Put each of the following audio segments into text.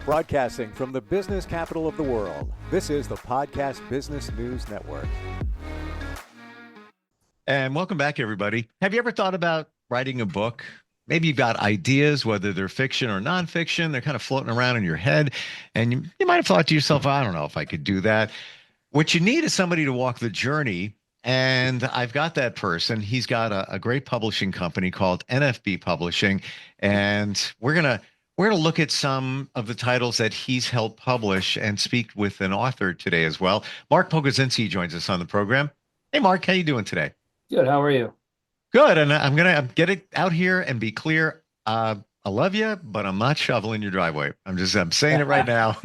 Broadcasting from the business capital of the world, this is the Podcast Business News Network. And welcome back, everybody. Have you ever thought about writing a book? Maybe you've got ideas, whether they're fiction or nonfiction. They're kind of floating around in your head. And you might have thought to yourself, I don't know if I could do that. What you need is somebody to walk the journey. And I've got that person. He's got a great publishing company called NFB Publishing. And we're gonna look at some of the titles that he's helped publish and speak with an author today as well. Mark Pogozinski joins us on the program. Hey, Mark, how you doing today? Good. How are you? Good. And I'm going to get it out here and be clear. I love you, but I'm not shoveling your driveway. I'm saying it right now.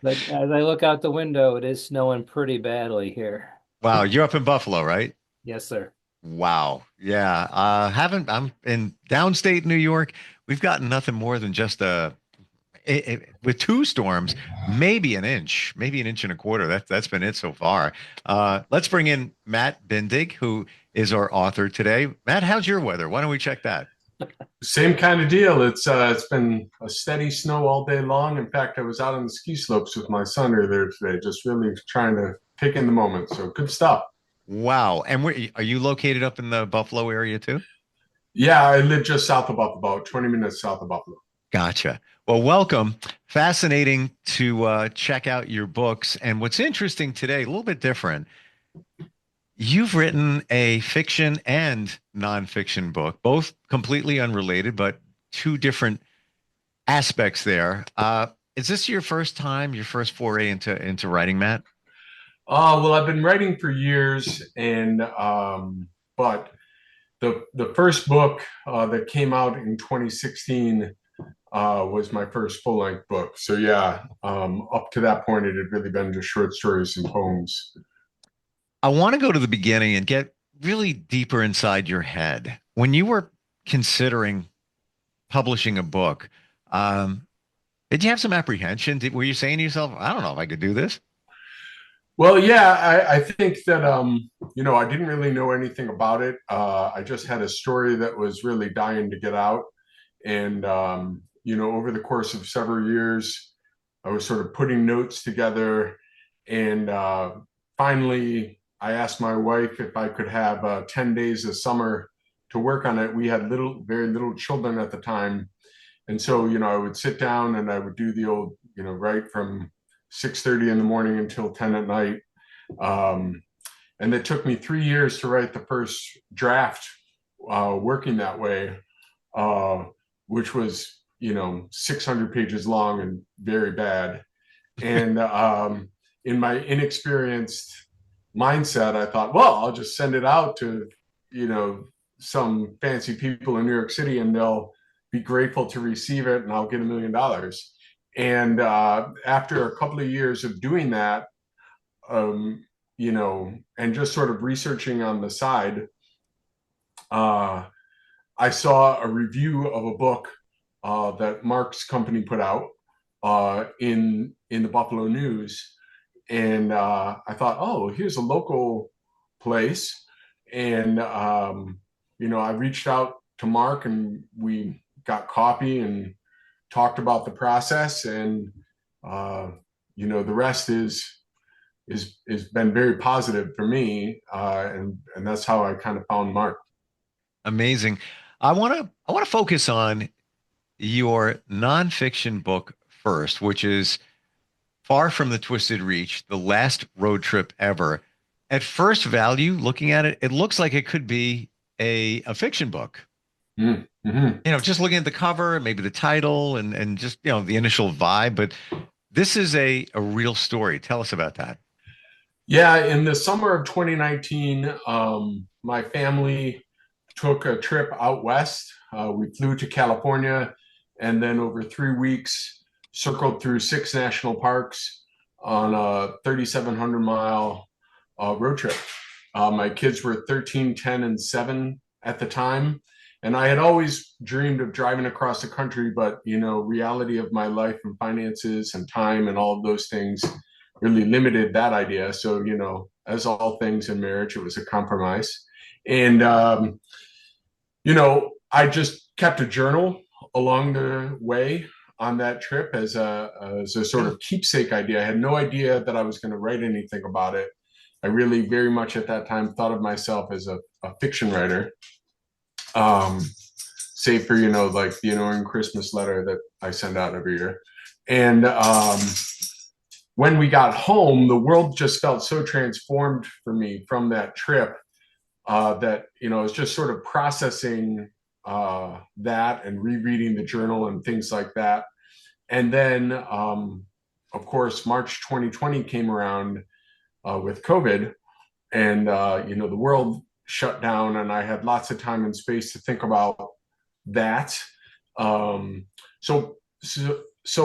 But as I look out the window, it is snowing pretty badly here. Wow. You're up in Buffalo, right? Yes, sir. Wow. Yeah. I'm in downstate New York. We've gotten nothing more than just with two storms, maybe an inch and a quarter. That's been it so far. Let's bring in Matt Bindig, who is our author today. Matt, how's your weather? Why don't we check that? Same kind of deal. It's been a steady snow all day long. In fact, I was out on the ski slopes with my son earlier today, just really trying to take in the moment. So good stuff. Wow. And are you located up in the Buffalo area too? Yeah, I live just south of Buffalo, about 20 minutes south of Buffalo. Gotcha. Well, welcome. Fascinating to check out your books. And what's interesting today, a little bit different, you've written a fiction and nonfiction book, both completely unrelated, but two different aspects there. Is this your first foray into writing, Matt? Well, I've been writing for years, and but the first book that came out in 2016 was my first full-length book. So yeah, up to that point, it had really been just short stories and poems. I want to go to the beginning and get really deeper inside your head. When you were considering publishing a book, did you have some apprehension? Were you saying to yourself, I don't know if I could do this? Well, yeah, I think that, I didn't really know anything about it. I just had a story that was really dying to get out. And, over the course of several years, I was sort of putting notes together. And finally, I asked my wife if I could have 10 days of summer to work on it. We had very little children at the time. And so, I would sit down and I would do the old, right from 6:30 in the morning until 10 at night. And it took me 3 years to write the first draft, working that way, which was, 600 pages long and very bad. And in my inexperienced mindset, I thought, well, I'll just send it out to, some fancy people in New York City and they'll be grateful to receive it and I'll get $1 million. And after a couple of years of doing that, and just sort of researching on the side, I saw a review of a book that Mark's company put out in the Buffalo News. And I thought, oh, here's a local place. And, I reached out to Mark and we got coffee and talked about the process, and the rest is been very positive for me, and that's how I kind of found Mark. Amazing. I want to focus on your nonfiction book first, which is Far from the Twisted Reach, the last road trip ever. At first value, looking at it, it looks like it could be a fiction book. Mm-hmm. Just looking at the cover, maybe the title and just, the initial vibe, but this is a real story. Tell us about that. Yeah, in the summer of 2019, my family took a trip out west. We flew to California and then over 3 weeks circled through 6 national parks on a 3,700 mile road trip. My kids were 13, 10, and 7 at the time. And I had always dreamed of driving across the country, but, reality of my life and finances and time and all of those things really limited that idea. So, as all things in marriage, it was a compromise. And, I just kept a journal along the way. on that trip as a sort of keepsake idea. I had no idea that I was going to write anything about it. I really very much at that time thought of myself as a fiction writer. Save for, like the annoying Christmas letter that I send out every year. And when we got home, the world just felt so transformed for me from that trip that, I was just sort of processing that and rereading the journal and things like that. And then, of course, March 2020 came around with COVID, and, the world shut down, and I had lots of time and space to think about that. So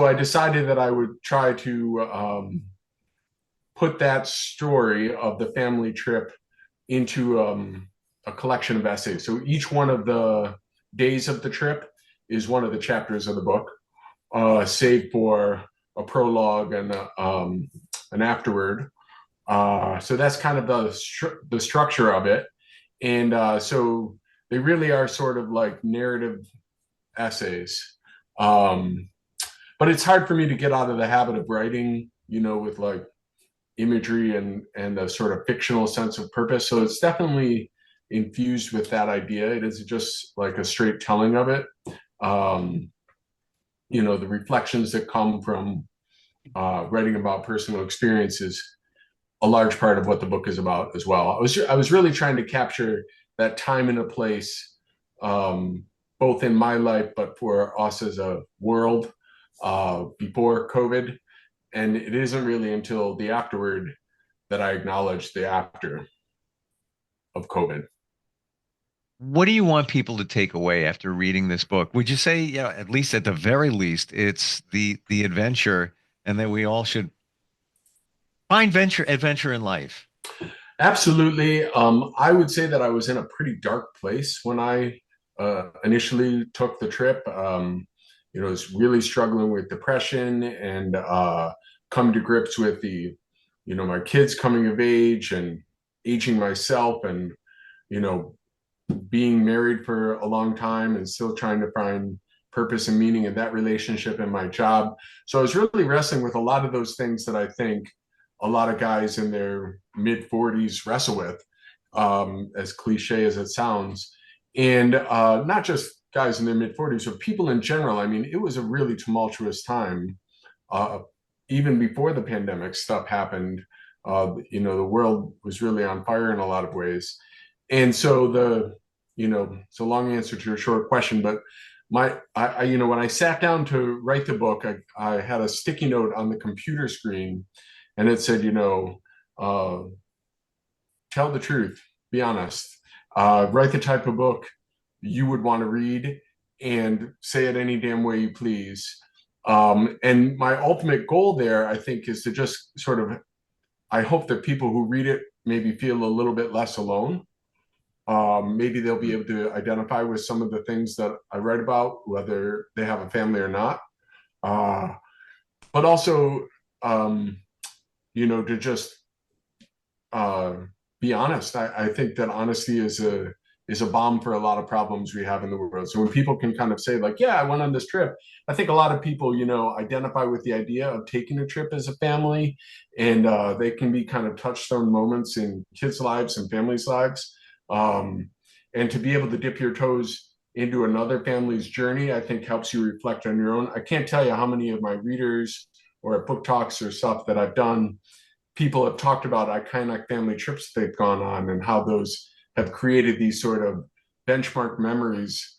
I decided that I would try to put that story of the family trip into a collection of essays. So each one of the days of the trip is one of the chapters of the book, save for a prologue and an afterword. So that's kind of the structure of it. And so they really are sort of like narrative essays. But it's hard for me to get out of the habit of writing, with like imagery and a sort of fictional sense of purpose. So it's definitely infused with that idea. It is just like a straight telling of it. The reflections that come from writing about personal experiences, a large part of what the book is about as well. I was really trying to capture that time and a place, both in my life, but for us as a world before COVID. And it isn't really until the afterward that I acknowledge the after of COVID. What do you want people to take away after reading this book? Would you say, at least at the very least, it's the adventure, and that we all should find adventure in life? Absolutely. I would say that I was in a pretty dark place when I initially took the trip. I was really struggling with depression and come to grips with my kids coming of age and aging myself, and, being married for a long time and still trying to find purpose and meaning in that relationship and my job. So I was really wrestling with a lot of those things that I think a lot of guys in their mid 40s wrestle with, as cliche as it sounds. And not just guys in their mid 40s, but people in general. I mean, it was a really tumultuous time. Even before the pandemic stuff happened, the world was really on fire in a lot of ways. And so it's a long answer to your short question, but when I sat down to write the book, I had a sticky note on the computer screen, and it said, tell the truth, be honest, write the type of book you would want to read, and say it any damn way you please. And my ultimate goal there, I think, is to just sort of, I hope that people who read it maybe feel a little bit less alone. Maybe they'll be able to identify with some of the things that I write about, whether they have a family or not. But also, to just be honest. I think that honesty is a balm for a lot of problems we have in the world. So when people can kind of say like, yeah, I went on this trip, I think a lot of people, identify with the idea of taking a trip as a family, and they can be kind of touchstone moments in kids' lives and families' lives. And to be able to dip your toes into another family's journey, I think helps you reflect on your own. I can't tell you how many of my readers or at book talks or stuff that I've done, people have talked about iconic family trips they've gone on and how those have created these sort of benchmark memories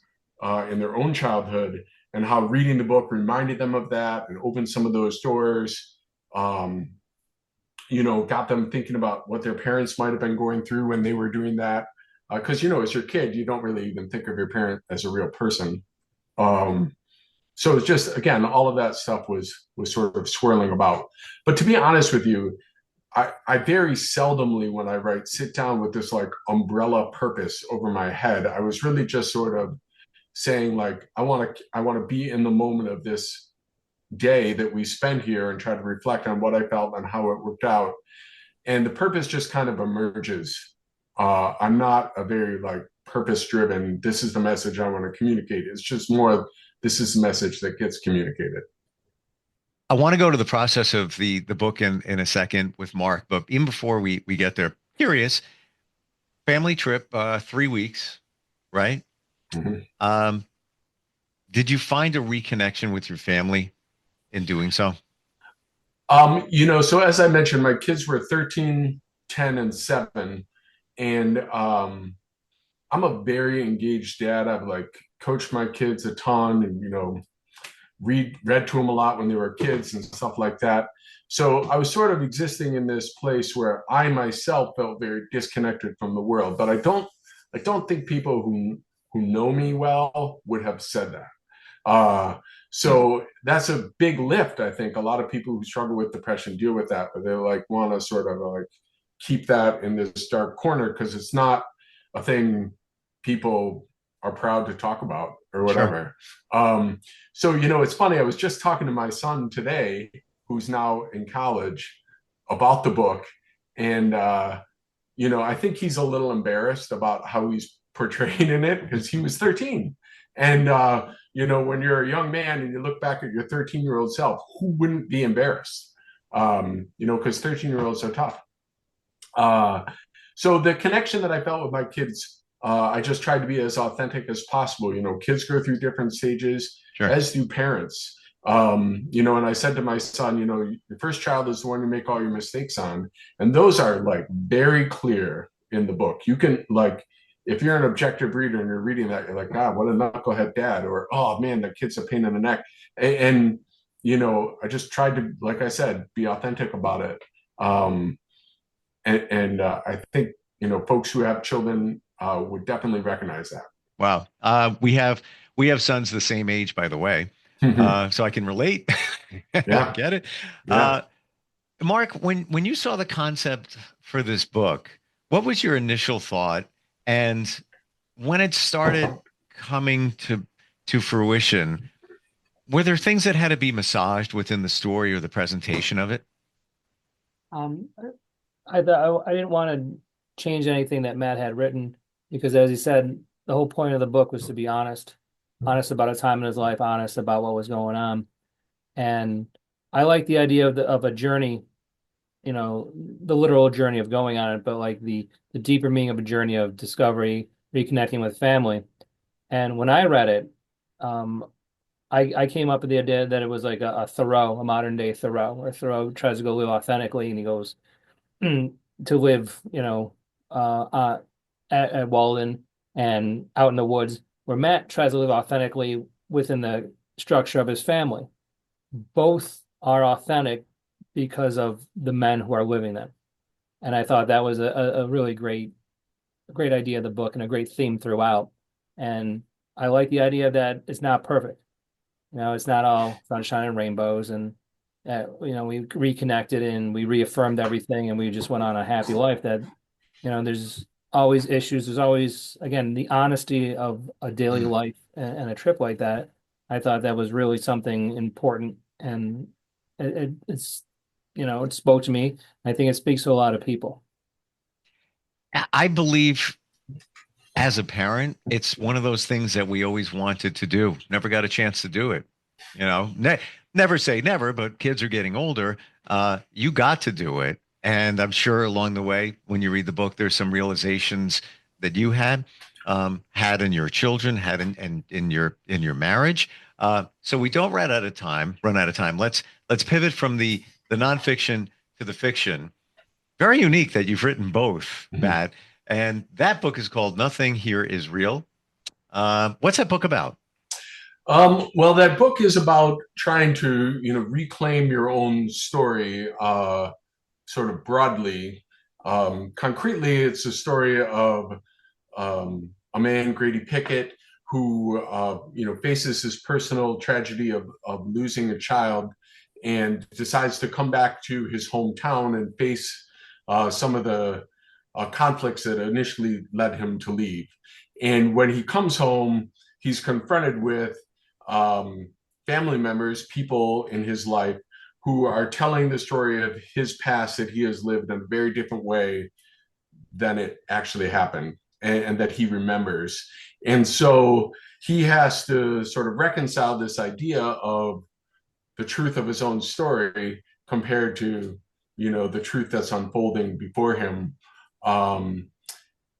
in their own childhood, and how reading the book reminded them of that and opened some of those doors, got them thinking about what their parents might have been going through when they were doing that. Because, as your kid, you don't really even think of your parent as a real person. So it's just, again, all of that stuff was sort of swirling about. But to be honest with you, I very seldomly, when I write, sit down with this like umbrella purpose over my head. I was really just sort of saying like, I want to be in the moment of this day that we spend here and try to reflect on what I felt and how it worked out. And the purpose just kind of emerges. I'm not a very like purpose driven, this is the message I want to communicate. It's just more this is the message that gets communicated. I want to go to the process of the book in a second with Mark, but even before we get there, curious, family trip, 3 weeks, right? Mhm. Did you find a reconnection with your family in doing so? So as I mentioned, my kids were 13, 10, and 7. And I'm a very engaged dad. I've like coached my kids a ton and, read to them a lot when they were kids and stuff like that. So I was sort of existing in this place where I myself felt very disconnected from the world. But I don't think people who know me well would have said that. So that's a big lift. I think a lot of people who struggle with depression deal with that, but they like want to sort of like keep that in this dark corner because it's not a thing people are proud to talk about or Sure. whatever. So it's funny. I was just talking to my son today, who's now in college, about the book, and I think he's a little embarrassed about how he's portrayed in it because he was 13. And, when you're a young man and you look back at your 13-year-old self, who wouldn't be embarrassed? Because 13-year-olds are tough. So the connection that I felt with my kids, I just tried to be as authentic as possible. Kids go through different stages, Sure. as do parents. And I said to my son, your first child is the one you make all your mistakes on. And those are like very clear in the book. You can like, if you're an objective reader and you're reading that, you're like, God, what a knucklehead dad, or, oh man, the kid's a pain in the neck. And I just tried to, like I said, be authentic about it. I think, folks who have children would definitely recognize that. Wow. We have sons the same age, by the way. So I can relate. I Yeah. get it. Yeah. Mark, when you saw the concept for this book, what was your initial thought? And when it started coming to fruition, were there things that had to be massaged within the story or the presentation of it? Um, I didn't want to change anything that Matt had written because, as he said, the whole point of the book was to be honest, honest about a time in his life, honest about what was going on. And I like the idea of a journey, the literal journey of going on it, but like the deeper meaning of a journey of discovery, reconnecting with family. And when I read it, um, I came up with the idea that it was like a Thoreau, a modern day Thoreau, where Thoreau tries to go live authentically, and he goes to live, at Walden and out in the woods, where Matt tries to live authentically within the structure of his family. Both are authentic because of the men who are living them. And I thought that was a really great idea of the book and a great theme throughout. And I like the idea that it's not perfect. It's not all sunshine and rainbows. And, we reconnected and we reaffirmed everything and we just went on a happy life that, there's always issues. There's always, again, the honesty of a daily life and a trip like that. I thought that was really something important. And it's, it spoke to me. I think it speaks to a lot of people. I believe as a parent, it's one of those things that we always wanted to do, never got a chance to do it. Never say never, but kids are getting older. You got to do it. And I'm sure along the way, when you read the book, there's some realizations that you had in your children, had in your marriage. So we don't run out of time. Let's pivot from the nonfiction to the fiction. Very unique that you've written both, Matt. And that book is called Nothing Here Is Real. What's that book about? Well, that book is about trying to, reclaim your own story, sort of broadly. Concretely, it's a story of a man, Grady Pickett, who, faces this personal tragedy of losing a child and decides to come back to his hometown and face some of the conflicts that initially led him to leave. And when he comes home, he's confronted with family members, people in his life who are telling the story of his past that he has lived in a very different way than it actually happened. and that he remembers. And so he has to sort of reconcile this idea of the truth of his own story compared to, the truth that's unfolding before him. And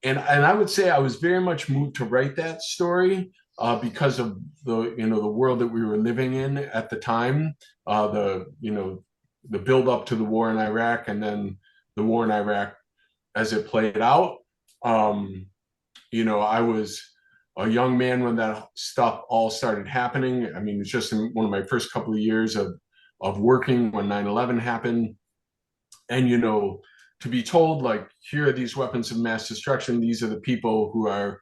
I would say I was very much moved to write that story because of the world that we were living in at the time, the build up to the war in Iraq, and then the war in Iraq as it played out. I was a young man when that stuff all started happening. I mean, it's just in one of my first couple of years of working when 9/11 happened. And, to be told, like, here are these weapons of mass destruction. These are the people who are,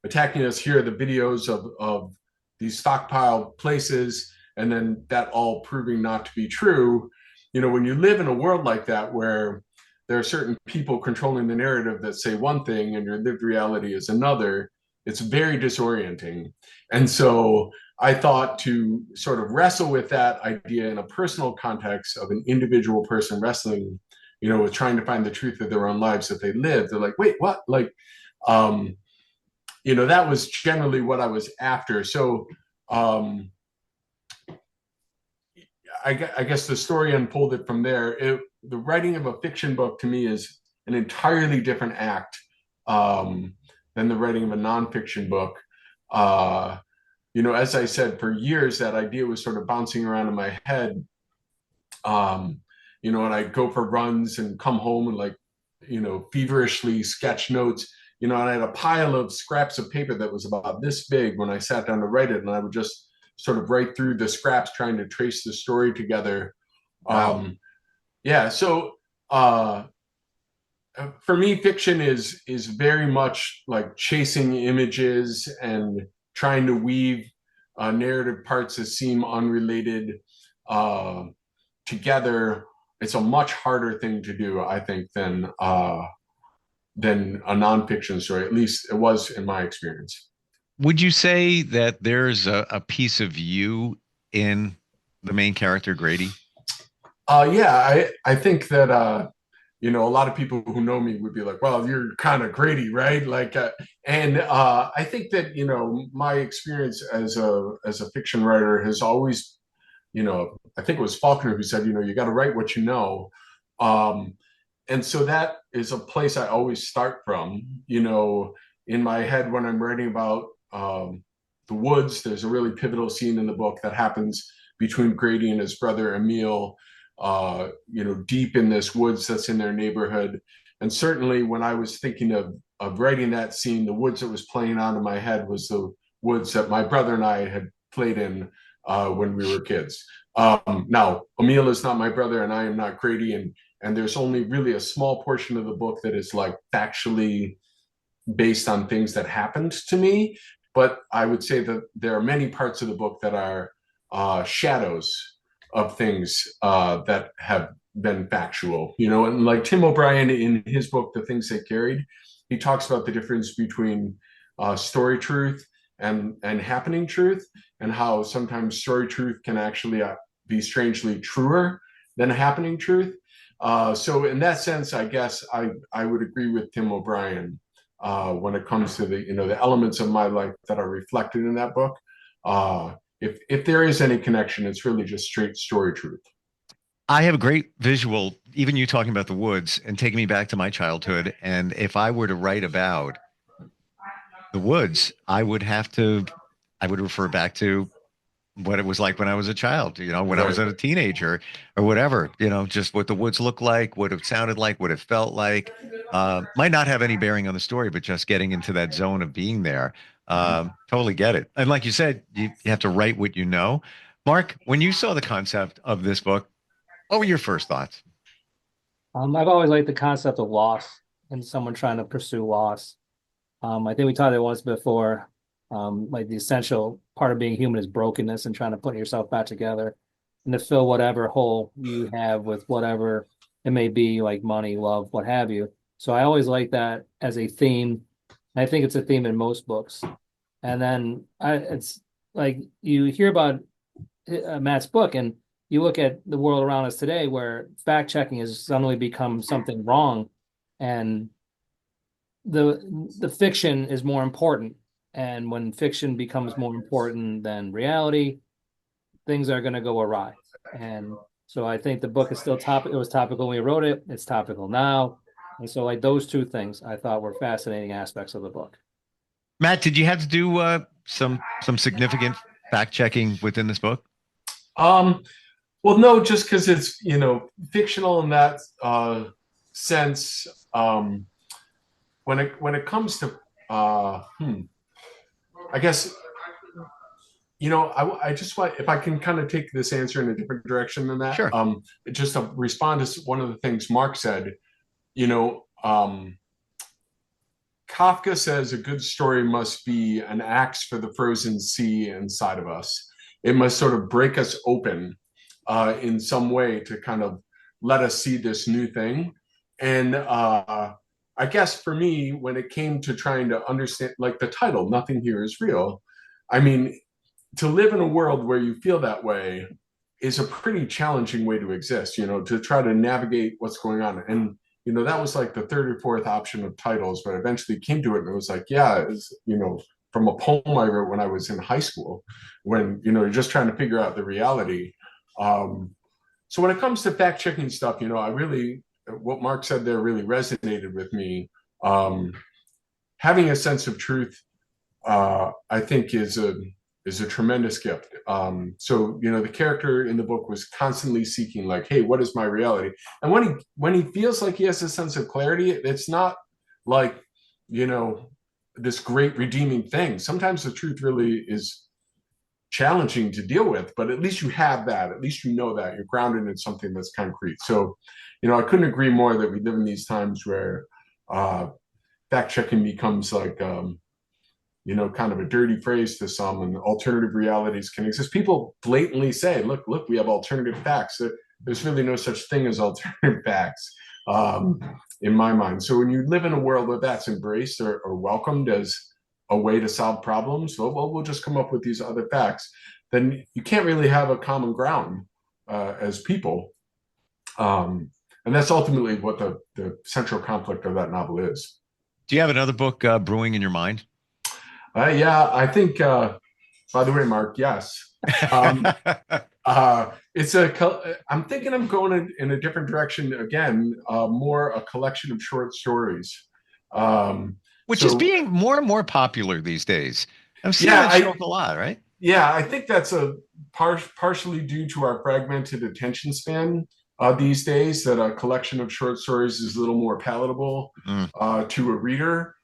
attacking us. Here are the videos of these stockpiled places. And then that all proving not to be true. When you live in a world like that, where there are certain people controlling the narrative that say one thing and your lived reality is another, it's very disorienting. And so I thought to sort of wrestle with that idea in a personal context of an individual person wrestling, with trying to find the truth of their own lives that they lived. They're like, wait, what? Like, that was generally what I was after. So I guess the story unfolded from there. The writing of a fiction book to me is an entirely different act than the writing of a nonfiction book. As I said, for years, that idea was sort of bouncing around in my head. And I'd go for runs and come home and, like, feverishly sketch notes, and I had a pile of scraps of paper that was about this big when I sat down to write it. And I would just sort of write through the scraps, trying to trace the story together. Wow. Yeah. So for me, fiction is very much like chasing images and trying to weave narrative parts that seem unrelated together. It's a much harder thing to do, I think, than a nonfiction story. At least it was in my experience. Would you say that there's a piece of you in the main character, Grady? Yeah, I think that a lot of people who know me would be like, well, you're kind of Grady, right? Like, and I think that my experience as a fiction writer has always, I think it was Faulkner who said, you got to write what you know. And so that is a place I always start from. In my head when I'm writing about the woods, there's a really pivotal scene in the book that happens between Grady and his brother Emil, deep in this woods that's in their neighborhood. And certainly when I was thinking of writing that scene, the woods that was playing out in my head was the woods that my brother and I had played in when we were kids. Now, Emil is not my brother and I am not Grady. And there's only really a small portion of the book that is, like, factually based on things that happened to me. But I would say that there are many parts of the book that are shadows of things that have been factual, and like Tim O'Brien in his book, The Things They Carried, he talks about the difference between story truth and happening truth, and how sometimes story truth can actually be strangely truer than happening truth. So in that sense, I guess I would agree with Tim O'Brien when it comes to the elements of my life that are reflected in that book. If there is any connection, it's really just straight story truth. I have a great visual, even you talking about the woods and taking me back to my childhood. And if I were to write about the woods, I would refer back to what it was like when I was a child, when I was a teenager or whatever, just what the woods looked like, what it sounded like, what it felt like. Might not have any bearing on the story, but just getting into that zone of being there. Totally get it. And like you said, you have to write what you know. Mark, when you saw the concept of this book, what were your first thoughts? I've always liked the concept of loss and someone trying to pursue loss. I think we talked about it once before. Like, the essential part of being human is brokenness and trying to put yourself back together and to fill whatever hole you have with whatever it may be, like money, love, what have you. So I always like that as a theme. I think it's a theme in most books. And then it's like you hear about Matt's book and you look at the world around us today where fact checking has suddenly become something wrong. And the fiction is more important. And when fiction becomes more important than reality, things are going to go awry. And so I think the book is still it was topical when we wrote it. It's topical now. And so like those two things I thought were fascinating aspects of the book. Matt, did you have to do some significant fact checking within this book? Um, well, no, just because it's, fictional in that sense. When it comes to, I guess, I just want, if I can kind of take this answer in a different direction than that. Sure. Just to respond to one of the things Mark said, you know, Kafka says a good story must be an axe for the frozen sea inside of us. It must sort of break us open in some way to kind of let us see this new thing. And I guess for me, when it came to trying to understand, like the title, Nothing Here Is Real, I mean, to live in a world where you feel that way is a pretty challenging way to exist, to try to navigate what's going on. And, that was like the third or fourth option of titles, but eventually came to it and it was like, yeah, it's, from a poem I wrote when I was in high school, when, you're just trying to figure out the reality. So when it comes to fact checking stuff, I really, what Mark said there really resonated with me. Having a sense of truth, I think is a tremendous gift. So the character in the book was constantly seeking, like, hey, what is my reality? And when he feels like he has a sense of clarity, it's not like this great redeeming thing. Sometimes the truth really is challenging to deal with, but at least you have that. At least that you're grounded in something that's concrete. So I couldn't agree more that we live in these times where fact checking becomes like kind of a dirty phrase to some, and alternative realities can exist. People blatantly say, look, we have alternative facts. There's really no such thing as alternative facts in my mind. So when you live in a world where that's embraced or welcomed as a way to solve problems, we'll just come up with these other facts, then you can't really have a common ground as people. And that's ultimately what the central conflict of that novel is. Do you have another book brewing in your mind? Yeah, I think, by the way, Mark, yes. I'm thinking I'm going in a different direction again, more a collection of short stories. Which is being more and more popular these days. I'm seeing that show up a lot, right? Yeah, I think that's partially due to our fragmented attention span these days, that a collection of short stories is a little more palatable to a reader.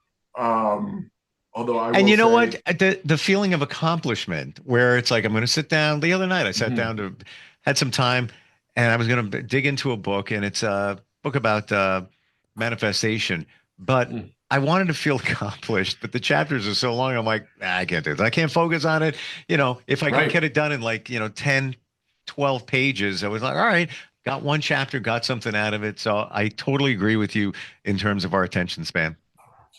Although I and you know say, what, the feeling of accomplishment, where it's like I'm going to sit down. The other night I sat down to had some time, and I was going to dig into a book, and it's a book about manifestation, but I wanted to feel accomplished. But the chapters are so long, I'm like, I can't do this. I can't focus on it. If I could get it done in like 10, 12 pages, I was like, all right, got one chapter, got something out of it. So I totally agree with you in terms of our attention span.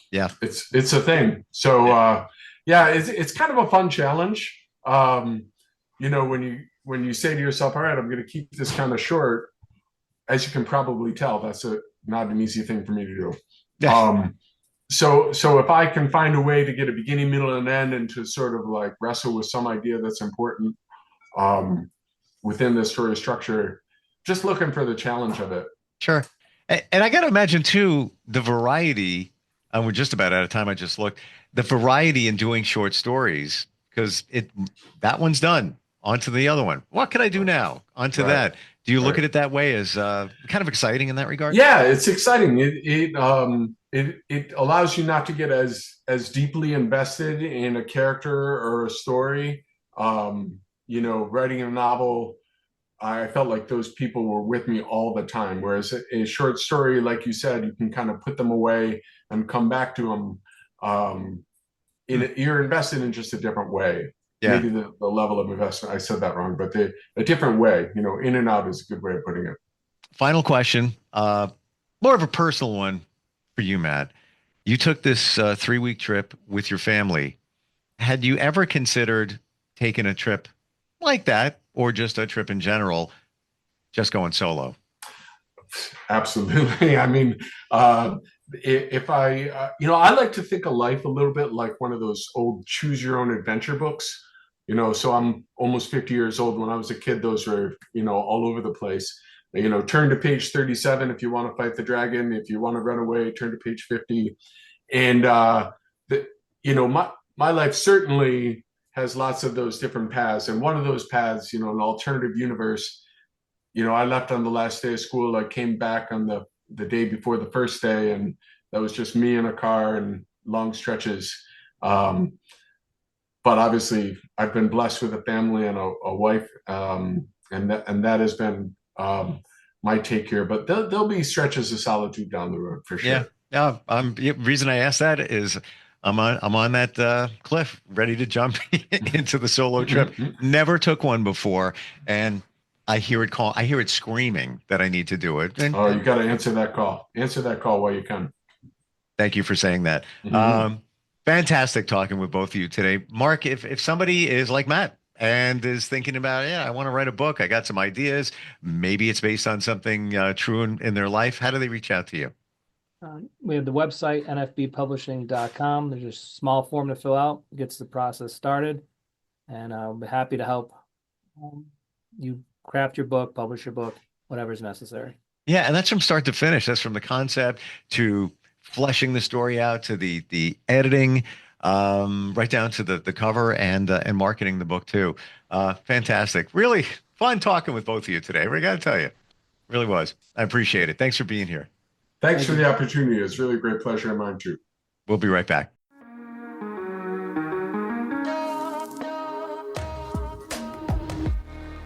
Yeah, it's a thing. So yeah, it's kind of a fun challenge. When you say to yourself, all right, I'm going to keep this kind of short, as you can probably tell, that's not an easy thing for me to do. Yeah. So if I can find a way to get a beginning, middle, and end, and to sort of like wrestle with some idea that's important within the story structure, just looking for the challenge of it. Sure. And I got to imagine too, the variety, and we're just about out of time. I just looked, the variety in doing short stories, because that one's done. On to the other one. What can I do now? On to that. Do you look at it that way as kind of exciting in that regard? Yeah, it's exciting. It allows you not to get as deeply invested in a character or a story. Writing a novel, I felt like those people were with me all the time. Whereas a short story, like you said, you can kind of put them away and come back to them. You're invested in just a different way. Yeah. Maybe the level of investment, I said that wrong, but a different way, in and out is a good way of putting it. Final question, more of a personal one for you, Matt. You took this 3-week trip with your family. Had you ever considered taking a trip like that, or just a trip in general, just going solo? Absolutely. I mean, if I, I like to think of life a little bit like one of those old choose your own adventure books. So I'm almost 50 years old. When I was a kid, those were, all over the place. Turn to page 37 if you want to fight the dragon. If you want to run away, turn to page 50. And the, my life certainly has lots of those different paths. And one of those paths, an alternative universe. I left on the last day of school. I came back on the day before the first day, and that was just me in a car and long stretches. But obviously, I've been blessed with a family and a wife, and that has been my take here. But there'll be stretches of solitude down the road for sure. Yeah. The reason I asked that is I'm on that cliff, ready to jump into the solo trip. Never took one before, and I hear it screaming that I need to do it. And, you got to answer that call. Answer that call while you can. Thank you for saying that. Fantastic talking with both of you today. Mark, if somebody is like Matt and is thinking about, I want to write a book, I got some ideas, maybe it's based on something true in their life, how do they reach out to you? We have the website, nfbpublishing.com. There's a small form to fill out, gets the process started, and I'll be happy to help you craft your book, publish your book, whatever is necessary. Yeah, and that's from start to finish. That's from the concept to fleshing the story out to the editing, right down to the cover and marketing the book too. Fantastic. Really fun talking with both of you today. I got to tell you, really was. I appreciate it. Thanks for being here. Thanks for the opportunity. It's really a great pleasure of mine too. We'll be right back.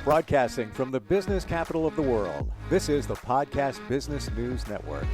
Broadcasting from the business capital of the world, this is the Podcast Business News Network.